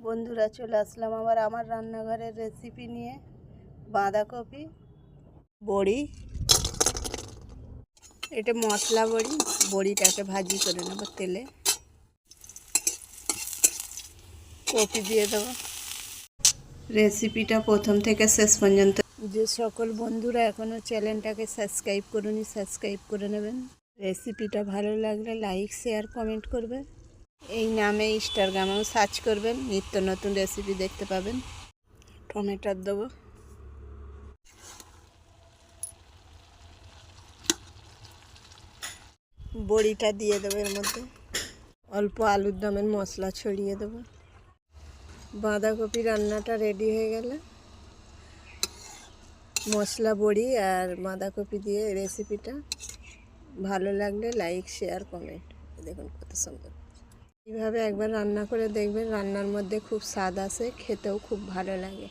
বন্ধুরা চলে আসলাম আবার আমার রান্নাঘরের রেসিপি নিয়ে। বাঁধাকপি বড়ি, এটা মশলা বড়ি। বড়িটাকে ভাজি করে নেব তেলে, কপি দিয়ে দেবো। রেসিপিটা প্রথম থেকে শেষ পর্যন্ত। যে সকল বন্ধুরা এখনও চ্যানেলটাকে সাবস্ক্রাইব করুনি, সাবস্ক্রাইব করে নেবেন। রেসিপিটা ভালো লাগলে লাইক শেয়ার কমেন্ট করবেন। এই নামে ইনস্টাগ্রামেও সার্চ করবেন, নিত্য নতুন রেসিপি দেখতে পাবেন। টমেটো দেবো, বড়িটা দিয়ে দেবো এর মধ্যে, অল্প আলুর দমের মশলা ছড়িয়ে দেবো। বাঁধাকপি রান্নাটা রেডি হয়ে গেলে মশলা বড়ি আর বাঁধাকপি দিয়ে রেসিপিটা ভালো লাগলে লাইক শেয়ার কমেন্ট। দেখুন কত সুন্দর। এইভাবে একবার রান্না করে দেখবেন, রান্নার মধ্যে খুব স্বাদ আসে, খেতেও খুব ভালো লাগে।